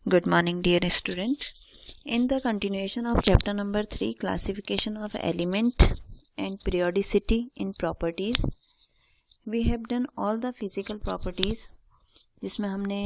Good morning, dear student. In the continuation of chapter number 3, classification of element and periodicity in properties, we have done all the physical properties, जिसमें हमने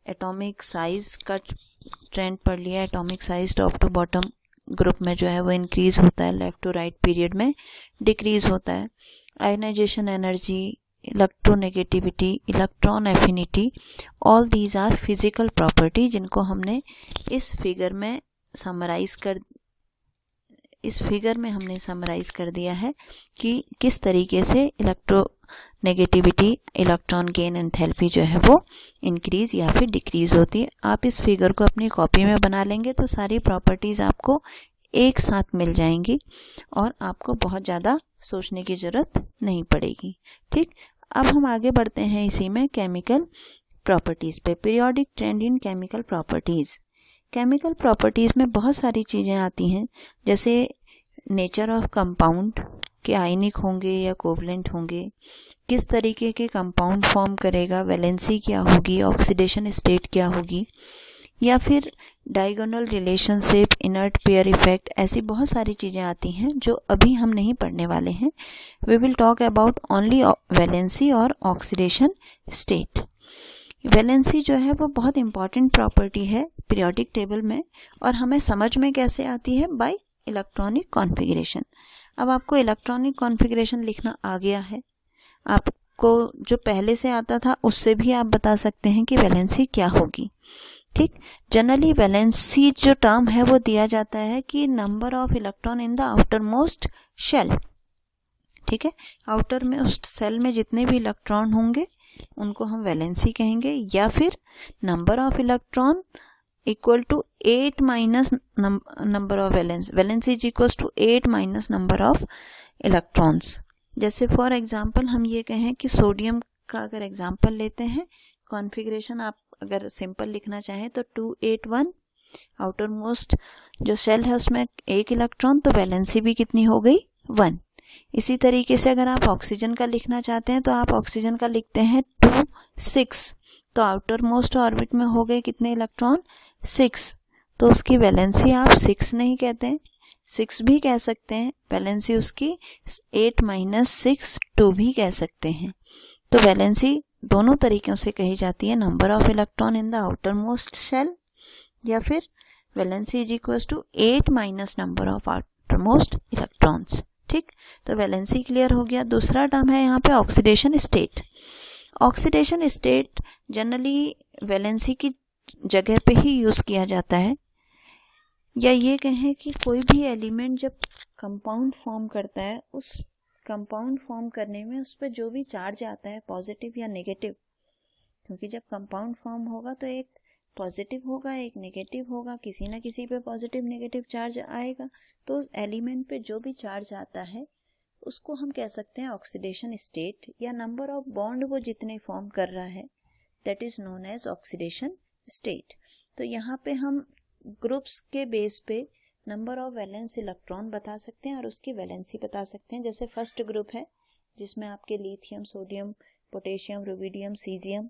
atomic size का trend पढ़ लिया. Atomic size top to bottom group में जो है वो increase होता है, लेफ्ट टू राइट पीरियड में डिक्रीज होता है. Ionisation energy, electronegativity, electron affinity, all these are physical property जिनको हमने इस फिगर में समराइज कर दिया है कि किस तरीके से इलेक्ट्रोनेगेटिविटी, इलेक्ट्रॉन गेन एंथैल्पी जो है वो इंक्रीज या फिर डिक्रीज होती है. आप इस फिगर को अपनी कॉपी में बना लेंगे तो सारी प्रॉपर्टीज आपको एक साथ मिल जाएंगी और आपको बहुत ज़्यादा सोचने की ज़रूरत नहीं पड़ेगी. ठीक, अब हम आगे बढ़ते हैं इसी में केमिकल प्रॉपर्टीज़ पे. पीरियोडिक ट्रेंड इन केमिकल प्रॉपर्टीज़. केमिकल प्रॉपर्टीज़ में बहुत सारी चीज़ें आती हैं, जैसे नेचर ऑफ कंपाउंड, के आयनिक होंगे या कोवलेंट होंगे, किस तरीके के कंपाउंड फॉर्म करेगा, वैलेंसी क्या होगी, ऑक्सीडेशन स्टेट क्या होगी, या फिर diagonal relationship, inert pair effect. ऐसी बहुत सारी चीज़ें आती हैं जो अभी हम नहीं पढ़ने वाले हैं. We will talk about only valency और ऑक्सीडेशन स्टेट. वैलेंसी जो है वो बहुत इंपॉर्टेंट प्रॉपर्टी है पीरियोडिक टेबल में, और हमें समझ में कैसे आती है, बाय इलेक्ट्रॉनिक कॉन्फ़िगरेशन. अब आपको इलेक्ट्रॉनिक कॉन्फ़िगरेशन लिखना आ गया है, आपको जो पहले से आता था उससे भी आप बता सकते हैं कि वैलेंसी क्या होगी. ठीक, जनरली वैलेंसी जो टर्म है वो दिया जाता है कि number of electron in the outermost shell. ठीक है, आउटर में उस सेल में जितने भी इलेक्ट्रॉन होंगे उनको हम वैलेंसी कहेंगे, या फिर number of electron equal to 8 minus number of valency is equal to 8 minus number of electrons. जैसे फॉर एग्जांपल हम ये कहें कि सोडियम का अगर एग्जांपल लेते हैं, कॉन्फ़िगरेशन आप अगर सिंपल लिखना चाहें तो 281, आउटर मोस्ट जो शेल है उसमें एक इलेक्ट्रॉन, तो वैलेंसी भी कितनी हो गई, 1. इसी तरीके से अगर आप ऑक्सीजन का लिखना चाहते हैं तो आप ऑक्सीजन का लिखते हैं 2 6, तो आउटर मोस्ट ऑर्बिट में हो गए कितने इलेक्ट्रॉन, 6. तो उसकी वैलेंसी आप 6 नहीं कहते हैं, 6 भी कह सकते हैं, वैलेंसी उसकी 8 माइनस 6 2 भी कह सकते हैं. तो वैलेंसी दोनों तरीकों से कही जाती है, number of electron in the outermost shell, या फिर valency is equal to 8 minus number of outermost electrons. ठीक, तो वैलेंसी क्लियर हो गया. दूसरा टर्म है यहाँ पे oxidation state. Oxidation state generally valency की जगह पे ही यूज किया जाता है, या ये कहें कि कोई भी एलिमेंट जब कंपाउंड फॉर्म करता है, उस कंपाउंड फॉर्म करने में उस पर जो भी चार्ज आता है, पॉजिटिव या नेगेटिव, क्योंकि जब कंपाउंड फॉर्म होगा तो एक पॉजिटिव होगा एक नेगेटिव होगा, किसी ना किसी पे पॉजिटिव नेगेटिव चार्ज आएगा. तो उस एलिमेंट पे जो भी चार्ज आता है उसको हम कह सकते हैं ऑक्सीडेशन स्टेट, या नंबर ऑफ बॉन्ड वो जितने फॉर्म कर रहा है, that is known as oxidation state. तो यहाँ पे हम ग्रुप्स के बेस पे नंबर ऑफ वैलेंस इलेक्ट्रॉन बता सकते हैं और उसकी वैलेंसी बता सकते हैं. जैसे फर्स्ट ग्रुप है जिसमें आपके lithium, sodium, potassium, rubidium, caesium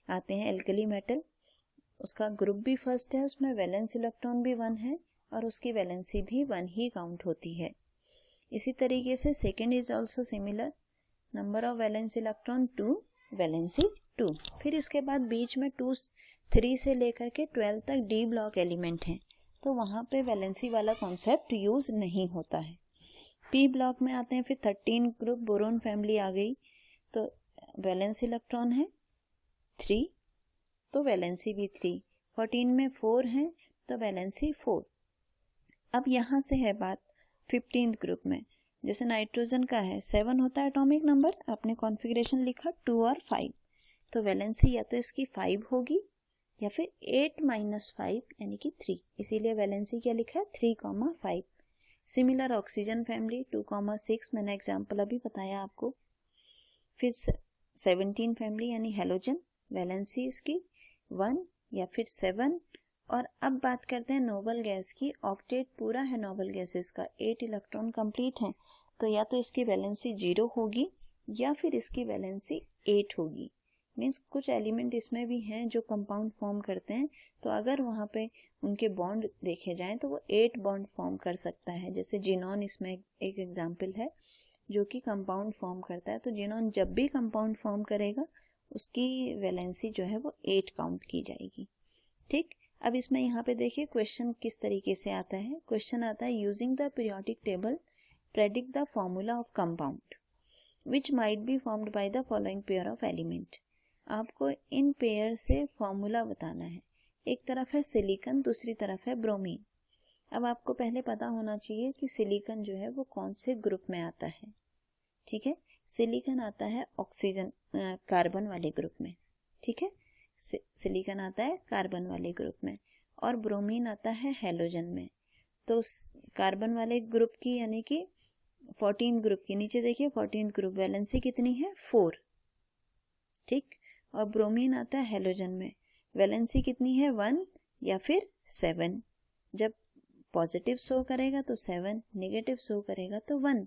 आते हैं, एल्कली मेटल. उसका ग्रुप भी फर्स्ट है, उसमें वैलेंस इलेक्ट्रॉन भी 1 है और उसकी वैलेंसी भी 1 ही काउंट होती है. इसी तरीके से second is also similar, number of valence electron 2, valency 2. फिर इसके बाद बीच में 3 से लेकर के 12 तक डी ब्लॉक एलिमेंट हैं, तो वहाँ पे वैलेंसी वाला कॉन्सेप्ट यूज नहीं होता है. पी ब्लॉक में आते हैं फिर 13 ग्रुप, बोरोन फैमिली आ गई, तो वैलेंस इलेक्ट्रॉन है 3, तो वैलेंसी भी 3. 14 में 4 हैं तो वैलेंसी 4. अब यहाँ से है बात 15th ग्रुप में, जैसे नाइट्रोजन का है 7 होता है एटॉमिक नंबर, आपने कॉन्फ़िगरेशन लिखा 2 और 5, तो वैलेंसी या तो इसकी 5 होगी या फिर 8 माइनस 5 यानी कि 3, इसीलिए वैलेंसी क्या लिखा है 3,5. सिमिलर ऑक्सीजन फैमिली 2,6, मैंने एग्जाम्पल अभी बताया आपको. फिर 17 फैमिली यानी हेलोजन, वैलेंसी इसकी 1 या फिर 7. और अब बात करते हैं नोबल गैस की. ऑक्टेट पूरा है नोबल गैसेस का, 8 इलेक्ट्रॉन कंप्लीट हैं, तो या तो इसकी वैलेंसी 0 होगी या फिर इसकी वैलेंसी 8 होगी. मीन्स कुछ एलिमेंट इसमें भी हैं जो कंपाउंड फॉर्म करते हैं, तो अगर वहाँ पे उनके बॉन्ड देखे जाएं तो वो 8 बॉन्ड फॉर्म कर सकता है। जैसे जिनॉन इसमें एक एग्जाम्पल है जो कि कंपाउंड फॉर्म करता है। तो जिनॉन जब भी कंपाउंड फॉर्म करेगा उसकी वैलेंसी जो है वो 8 काउंट की जाएगी। ठीक, अब इसमें यहाँ पे देखिए क्वेश्चन किस तरीके से आता है। क्वेश्चन आता है using the periodic table predict the formula of compound which might be formed by the following pair of element. आपको इन पेयर से फॉर्मूला बताना है। एक तरफ है सिलिकॉन, दूसरी तरफ है ब्रोमीन। अब आपको पहले पता होना चाहिए कि सिलिकॉन जो है वो कौन से ग्रुप में आता है। ठीक है, सिलिकॉन आता है ऑक्सीजन कार्बन वाले ग्रुप में। ठीक है, सिलिकॉन आता है कार्बन वाले ग्रुप में और ब्रोमीन आता है हैलोजन में। तो कार्बन वाले ग्रुप की यानी कि 14 ग्रुप की, नीचे देखिए 14 ग्रुप, वैलेंसी कितनी है 4। ठीक, और ब्रोमीन आता है हैलोजन में, वैलेंसी कितनी है 1 या फिर 7। जब पॉजिटिव शो करेगा तो 7, नेगेटिव शो करेगा तो 1।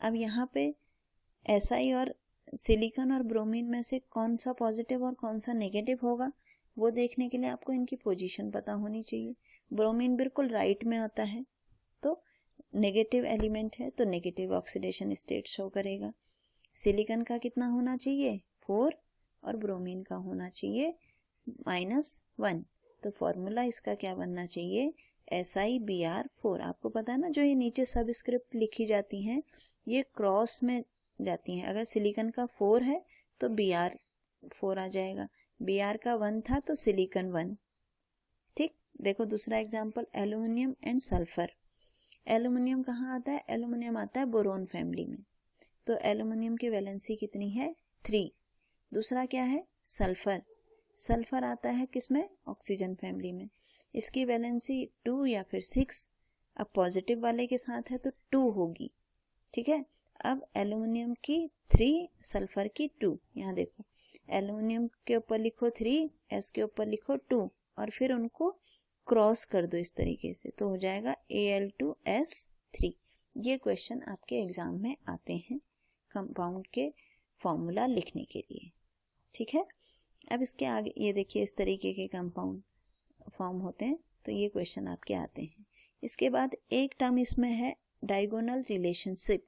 अब यहाँ पे SI और सिलिकॉन और ब्रोमीन में से कौन सा पॉजिटिव और कौन सा नेगेटिव होगा वो देखने के लिए आपको इनकी पोजीशन पता होनी चाहिए। ब्रोमीन बिल्कुल राइट में आता है तो नेगेटिव एलिमेंट है तो नेगेटिव ऑक्सीडेशन स्टेट शो करेगा। सिलिकॉन का कितना होना चाहिए 4 और ब्रोमीन का होना चाहिए -1। तो फॉर्मूला इसका क्या बनना चाहिए SiBr4। आपको पता है ना जो ये नीचे सबस्क्रिप्ट लिखी जाती हैं ये क्रॉस में जाती हैं। अगर सिलिकॉन का 4 है तो Br4 आ जाएगा, Br का 1 था तो सिलिकॉन 1। ठीक, देखो दूसरा example aluminium and sulphur. Aluminium कहाँ आता है, एल्यूमिनियम आता है बोरोन फैमिली में। तो एल्यूमिनियम की वैलेंसी कितनी है 3। दूसरा क्या है सल्फर, सल्फर आता है किसमें ऑक्सीजन फैमिली में, इसकी वैलेंसी 2 या फिर 6। अब पॉजिटिव वाले के साथ है तो 2 होगी। ठीक है, अब एल्यूमिनियम की 3, सल्फर की 2। यहाँ देखो एल्यूमिनियम के ऊपर लिखो 3, S के ऊपर लिखो 2 और फिर उनको क्रॉस कर दो इस तरीके से तो हो जाएगा Al2S3। ये क्वेश्चन आपके एग्जाम में आते हैं कंपाउंड के फॉर्मूला लिखने के लिए। ठीक है, अब इसके आगे ये देखिए इस तरीके के कंपाउंड फॉर्म होते हैं तो ये क्वेश्चन आपके आते हैं। इसके बाद एक टर्म इसमें है डायगोनल रिलेशनशिप।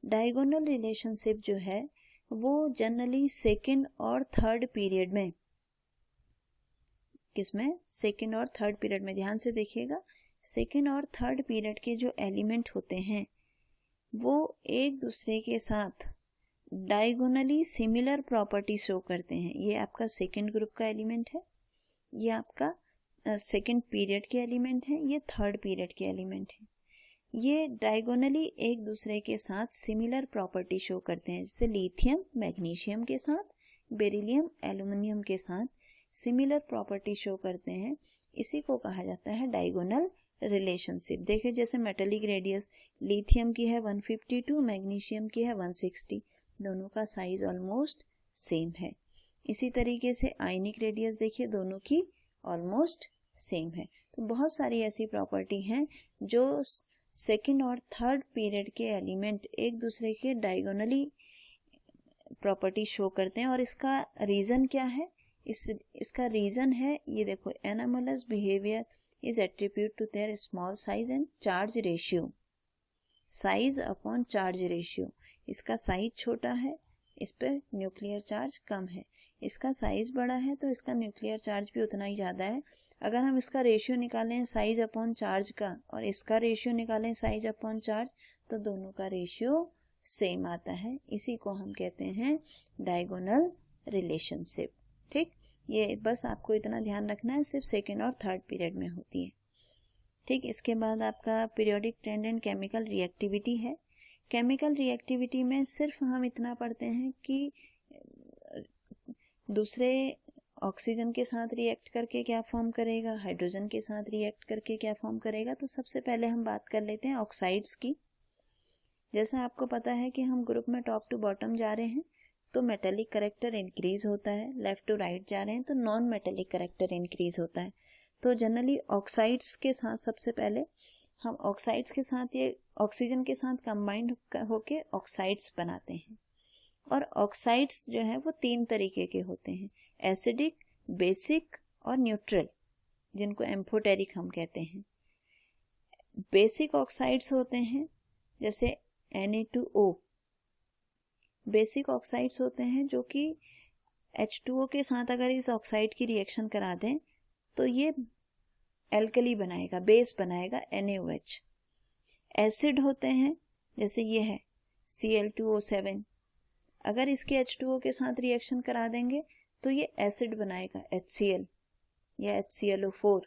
डायगोनल रिलेशनशिप जो है वो जनरली सेकेंड और थर्ड पीरियड में, किसमें सेकेंड और थर्ड पीरियड में, ध्यान से देखिएगा, सेकेंड और थर्ड पीरियड के जो एलिमेंट होते हैं वो एक दूसरे के साथ डायगोनली सिमिलर प्रॉपर्टी शो करते हैं। ये आपका सेकेंड ग्रुप का एलिमेंट है, ये आपका सेकेंड पीरियड के एलिमेंट है, ये थर्ड पीरियड के एलिमेंट है। ये डायगोनली एक दूसरे के साथ सिमिलर प्रॉपर्टी शो करते हैं, जैसे लिथियम मैग्नीशियम के साथ, बेरिलियम एल्यूमिनियम के साथ सिमिलर प्रॉपर्टी शो करते हैं। इसी को कहा जाता है डायगोनल रिलेशनशिप। देखिए जैसे मेटेलिक रेडियस लिथियम की है 152, मैग्नीशियम की है 160, दोनों का साइज ऑलमोस्ट सेम है। इसी तरीके से आयनिक रेडियस देखिए दोनों की ऑलमोस्ट सेम है। तो बहुत सारी ऐसी प्रॉपर्टी हैं जो सेकेंड और थर्ड पीरियड के एलिमेंट एक दूसरे के डायगोनली प्रॉपर्टी शो करते हैं। और इसका रीजन क्या है, इसका रीजन है ये देखो, anomalous behaviour is attribute to their small size and charge ratio. Size upon charge ratio, इसका साइज छोटा है, इस पे न्यूक्लियर चार्ज कम है, इसका साइज बड़ा है तो इसका न्यूक्लियर चार्ज भी उतना ही ज़्यादा है। अगर हम इसका रेशियो निकालें साइज अपॉन चार्ज का और इसका रेशियो निकालें साइज अपॉन चार्ज तो दोनों का रेशियो सेम आता है। इसी को हम कहते हैं डायगोनल रिलेशनशिप। ठीक, ये बस आपको इतना ध्यान रखना है, सिर्फ सेकेंड और थर्ड पीरियड में होती है। ठीक, इसके बाद आपका periodic trend and chemical reactivity है। केमिकल रिएक्टिविटी में सिर्फ हम इतना पढ़ते हैं कि दूसरे ऑक्सीजन के साथ रिएक्ट करके क्या फॉर्म करेगा, हाइड्रोजन के साथ रिएक्ट करके क्या फॉर्म करेगा। तो सबसे पहले हम बात कर लेते हैं ऑक्साइड्स की। जैसा आपको पता है कि हम ग्रुप में टॉप टू बॉटम जा रहे हैं तो मेटेलिक करैक्टर इंक्रीज होता है, लेफ्ट टू राइट जा रहे हैं तो नॉन मेटेलिक करैक्टर इंक्रीज होता है। तो जनरली ऑक्साइड्स के साथ सबसे पहले हम ऑक्साइड्स के साथ ये ऑक्सीजन के साथ कंबाइंड होके ऑक्साइड्स बनाते हैं। और ऑक्साइड्स जो है वो 3 तरीके के होते हैं, एसिडिक, बेसिक और न्यूट्रल, जिनको एम्फोटेरिक हम कहते हैं। बेसिक ऑक्साइड्स होते हैं जैसे Na2O, बेसिक ऑक्साइड्स होते हैं जो कि H2O के साथ अगर इस ऑक्साइड की रिएक्शन करा दें तो ये एल्कली बनाएगा, बेस बनाएगा NaOH। एसिड होते हैं जैसे ये है Cl2O7, अगर इसके H2O के साथ रिएक्शन करा देंगे तो ये एसिड बनाएगा HCl या HClO4।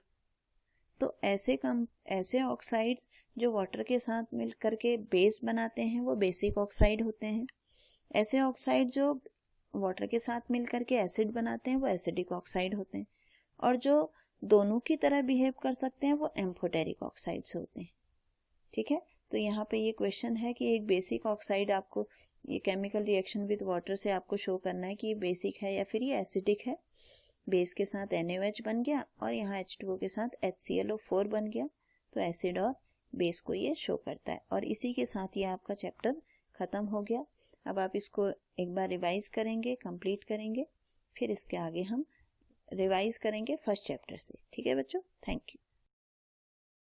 तो ऐसे ऑक्साइड्स जो वाटर के साथ मिल करके बेस बनाते हैं वो बेसिक ऑक्साइड होते हैं। ऐसे ऑक्साइड जो वाटर के साथ मिल करके एसिड बनाते हैं वो एसिडिक ऑक्साइड होते हैं। और जो दोनों की तरह बिहेव कर सकते हैं वो एम्फोटेरिक ऑक्साइड्स होते हैं। ठीक है, तो यहाँ पे ये क्वेश्चन है कि एक बेसिक ऑक्साइड आपको ये केमिकल रिएक्शन विद वाटर से आपको शो करना है कि ये बेसिक है या फिर ये एसिडिक है। बेस के साथ NaOH बन गया और यहाँ H2O के साथ HClO4 बन गया, तो एसिड और बेस को ये शो करता है। और इसी के साथ ये आपका चैप्टर खत्म हो गया। अब आप इसको एक बार रिवाइज करेंगे, कंप्लीट करेंगे, फिर इसके आगे हम रिवाइज करेंगे फर्स्ट चैप्टर से। ठीक है बच्चों, थैंक यू।